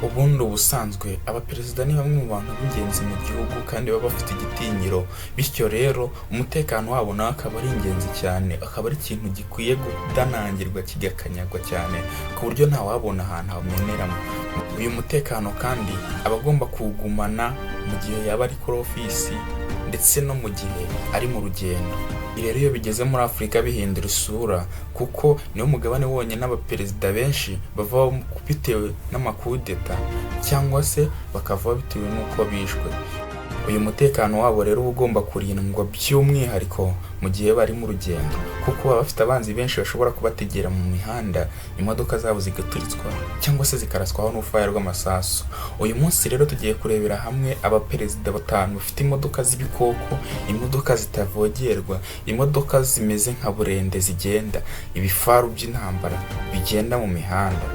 Ubundi ubusanzwe abaperezida ni bamwe mu bantu b'ingenzi mu gihugu kandi baba bafite igitinyiro, bityo rero umutekano wabo nawe akaba ari ingenzi cyane, akaba ari ikintu gikwiye kudanangirwa kigakanyagwa cyane ku buryo ntawabona ahantu hameneramo. Uyu mutekano kandi aba agomba kuwugumana mu gihe yaba ari kuri ofisi ndetse no mu gihe ari mu rugendo. Rero iyo bigeze muri Afurika bihindura isura kuko niwo mugabane wonyine n'abaperezida benshi bava bitewe n'amakudeta cyangwa se bakava bitewe n'uko bishwe. Uyu mutekano wabo rero uba ugomba kurindwa by'umwihariko mu gihe bari mu rugendo kuko baba bafite abanzi benshi bashobora kubategera mu mihanda, imodoka zabo zigaturitswa cyangwa se zikaraswaho n'urufaya rw'amasasu. Uyu munsi rero tugiye kurebera hamwe abaperezida 5 bafite imodoka z'ibikoko, imodoka zitavogerwa, imodoka zimeze nka burende zigenda, ibifaru by'intambara bigenda mu mihanda.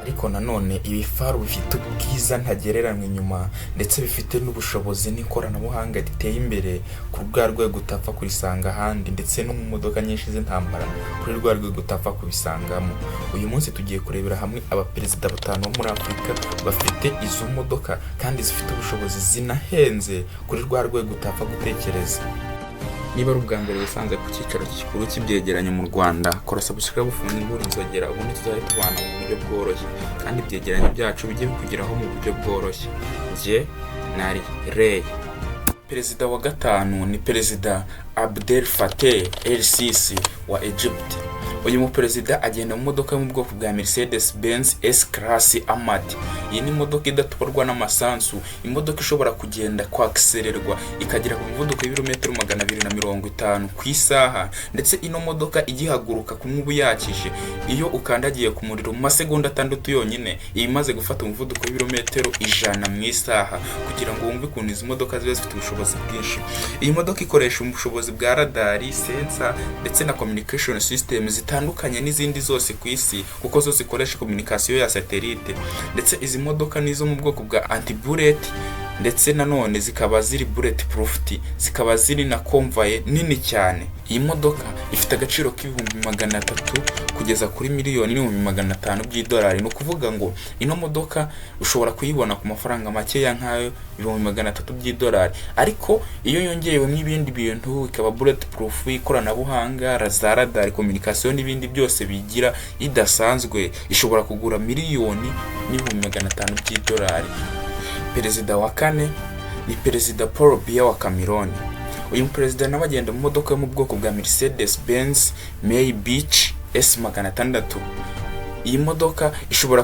Ariko nanone ibifaru bifite ubwiza ntagereranywa inyuma ndetse bifite n'ubushobozi n'ikoranabuhanga riteye imbere ku rwego utapfa kurisanga ahandi, ndetse no mu modoka nyinshi z'intambara kuri rwego utapfa kubisangamo. Uyu munsi tugiye kurebera hamwe abaperezida 5 bo muri Afurika bafite izo modoka kandi zifite ubushobozi zinahenze kuri rwego utapfa gutekereza. Niba ari ubwa mbere wisanze ku cyicaro gikuru cy'ibyegeranyo mu Rwanda, kora subscribe ufungure inzogera ubundi tuzajya tubana mu buryo bworoshye kandi ibyegeranyo byacu bijye bikugeraho mu buryo bworoshye. Nje nari Ray. Perezida wa 5 ni Perezida Abdel Fattah el-Sisi wa Egypt. Uyu muperezida agenda mu modoka mu bwoko bwa Mercedes Benz S-Class Amad. Iyi ni imodoka idatubarwa n'amasansu, imodoka ishobora kugenda kwa accelererwa ikagera ku muvuduko w'ibirometero 250 ku isaha, ndetse ino modoka igihaguruka ku mwubu yakije iyo ukandagiye ku muriro mu masegonda 6 yonyine imaze gufata umuvuduko w'ibirometero 100 mu isaha. Kugira ngo wumve ukuntu izi modoka ziba zifite ubushobozi bwinshi, iyi modoka ikoresha ubushobozi bwa radari, sensor ndetse na communication system zitandukanye n'izindi zose ku isi kuko zo zikoresha communication ya satellite. Ndetse izi modoka nizo mu bwoko bwa anti-bullet, ndetse nanone zikaba ziri bulletproof, zikaba ziri na convoy nini cyane. Iyi modoka ifite agaciro k'ibihumbi 300 kugeza kuri miliyoni $500 by'idolari. No kuvuga ngo ino modoka ushobora kuyibona ku mafaranga make ya nkayo $300 by'idolari, ariko iyo yongeyewe n'ibindi bintu ikaba bulletproof, ikoranabuhanga, radar, communication n'ibindi byose bigira idasanzwe, ishobora kugura miliyoni $500 by'idolari. Perezida wa 4 ni Perezida Paul Biya wa Cameroon. Uyu perezida n'abagenda mu modoka yo mu bwoko bwa Mercedes Benz Maybach S600. Iyi modoka ishobora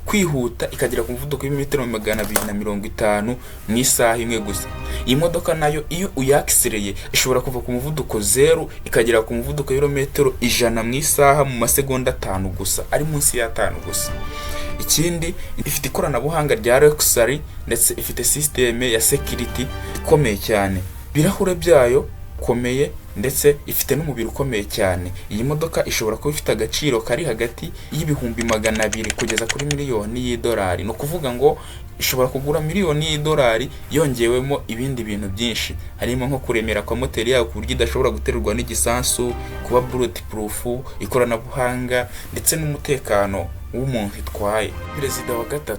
kwihuta ikagera ku muvuduko w'imetero 250 mu isaha imwe gusa. Iyi modoka nayo iyo uyaksereye ishobora kuva ku muvuduko 0 ikagera ku muvuduko w'ibirometero 100 mu isaha mu masegonda 5 gusa, ari munsi ya 5 gusa. Ikindi, ifite ikoranabuhanga rya luxury ndetse ifite systeme ya security ikomeye cyane, birahure byayo komeye ndetse ifite n'umubiri ukomeye cyane. Iyi modoka ishobora kuba ifite agaciro kari hagati y'ibihumbi 200 kugeza kuri miliyoni y'idolari. No kuvuga ngo ishobora kugura miliyoni y'idolari yongewemo ibindi bintu byinshi, harimo nko kuremera kwa moteri yayo ku buryo idashobora guterurwa n'igisansu, kuba bulletproof, ikoranabuhanga ndetse n'umutekano w'umuntu itwaye. Perezida wa 3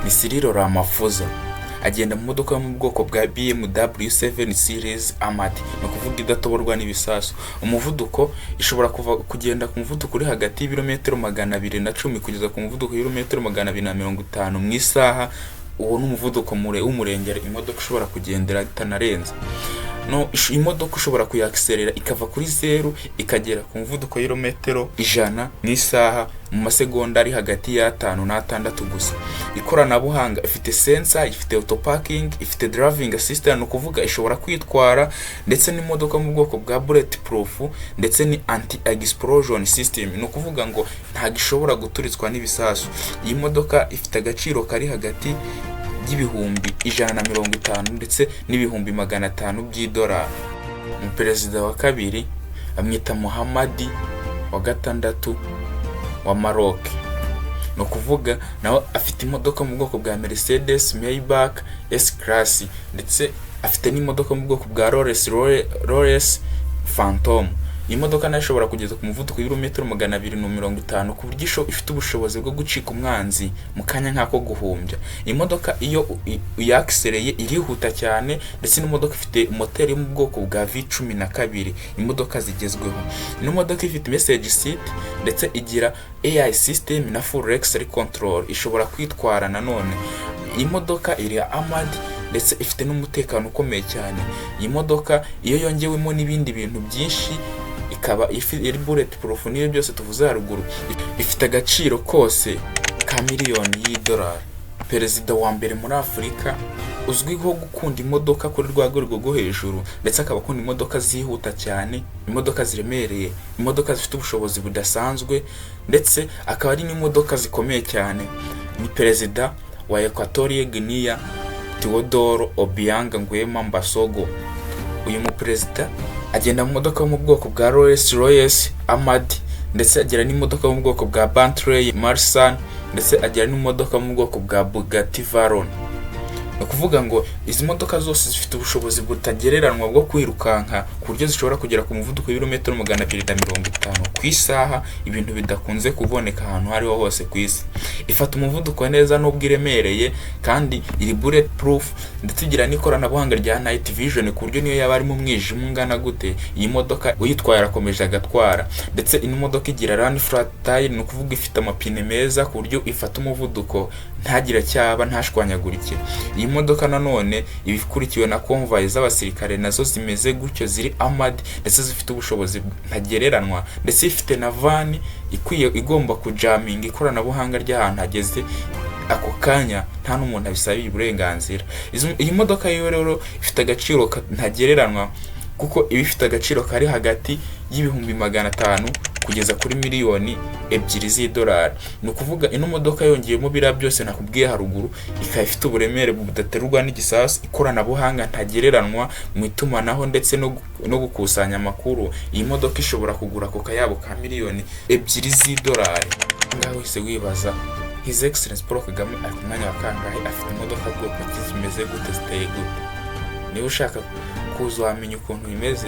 ni Cyril Ramaphosa. Agenda mu modoka yo mu bwoko bwa BMW 7 Series Amad, no kuvuga idatoborwa n'ibisasu. Umuvuduko ishobora kugenda ku muvuduko uri hagati y'ibirometero 210 kugeza ku muvuduko w'ibirometero 250 mu isaha. Uwo ni umuvuduko w'umurengera imodoka ishobora kugendera itanarenza. No imodoka ushobora kuyakserera ikava kuri 0 ikagera ku muvuduko w'ibirometero 100 mu isaha mu masegonda ari hagati ya 5 na 6 gusa. Ikoranabuhanga ifite sensor, ifite auto parking, ifite driving assistant, no kuvuga ishobora kwitwara, ndetse n'imodoka mu bwoko bwa bulletproof ndetse ni anti explosion system, no kuvuga ngo nta gishobora guturitswa n'ibisasu. Iyi modoka ifite agaciro kari hagati y'ibihumbi 150 ndetse n'ibihumbi 500 by'idolari. Perezida wa 2 amwita Mohammed wa 6 wa Maroc. No kuvuga nawe afite imodoka mu bwoko bwa Mercedes Maybach S-Class, ndetse afite n'imodoka mu bwoko bwa Rolls Phantom. iyi modoka nayo ishobora kugeza ku muvuduko w'ibirometero 250 ku buryo ifite ubushobozi bwo gucika umwanzi mu kanya nk'ako guhumbya. Iyi modoka iyo uyakisereye irihuta cyane, ndetse n'imodoka ifite moteri yo mu bwoko bwa V12, imodoka zigezweho. Ino modoka ifite message seat ndetse igira AI system na full axle control, ishobora kwitwara nanone. Iyi modoka iri armored ndetse ifite n'umutekano ukomeye cyane. Iyi modoka iyo yongewemo n'ibindi bintu byinshi ikaba iri bulletproof n'iyo byose tuvuze haruguru, ifite agaciro kose ka miliyoni y'idolari. Perezida wa mbere muri Afurika uzwiho gukunda imodoka kuri rwego rwo hejuru, ndetse akaba akunda imodoka zihuta cyane, imodoka ziremereye, imodoka zifite ubushobozi budasanzwe, ndetse akaba ari n'imodoka zikomeye cyane. Ni perezida wa Equatorial Guinea Teodoro Obiang Nguema Mbasogo. Uyu mu perezida agenda mu modoka yo mu bwoko bwa Rolls-Royce Armored, ndetse agira n'imodoka yo mu bwoko bwa Bentley Marsan, ndetse agira n'imodoka yo mu bwoko bwa Bugatti Veyron. No kuvuga ngo izi modoka zose zifite ubushobozi butagereranwa bwo kwirukanka ku buryo zishobora kugera ku muvuduko w'ibirometero 250 ku isaha, ibintu bidakunze kuboneka ahantu hariho hose ku isi. Ifata umuvuduko neza n'ubwo iremereye, kandi iri bulletproof, ndetse igira n'ikoranabuhanga rya night vision ku buryo niyo yaba ari mu mwijima ungana gute, iyi modoka uyitwaye arakomeje agatwara. Ndetse ino modoka igira run flat tire, no kuvuga ifite amapine meza ku buryo ifata umuvuduko ntagira cyaba ntashwanyagurike. Iyi modoka nanone ibikurikiwe na convoy z'abasirikare nazo zimeze gutyo, ziri armored ndetse zifite ubushobozi ntagereranwa, ndetse ifite na van igomba kujaminga ikoranabuhanga ry'ahantu hageze ako kanya nta n'umuntu abisabiye uburenganzira. Iyi modoka yo rero ifite agaciro ntagereranwa, kuko iba ifite agaciro kari hagati y'ibihumbi 500 kugeza kuri miliyoni 2 z'idolari. Ni ukuvuga ino modoka yongeyemo biriya byose nakubwiye haruguru, ikaba ifite uburemere budaterwa n'igisasu, ikoranabuhanga ntagereranwa mu itumanaho ndetse no gukusanya amakuru. Iyi modoka ishobora kugura ku kayabo ka miliyoni 2 z'idolari. Ngaho wese wibaza His Excellency Paul Kagame ari ku mwanya wa kangahe, afite imodoka bwoko ki, zimeze gute, ziteye gute? Niba ushaka kuza wamenya ukuntu bimeze,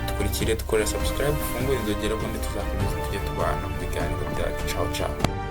dukurikire, dukore subscribe, ufungure inzogera, ubundi tuzakomeza tujye tubana mu biganiro byacu. Ciao ciao.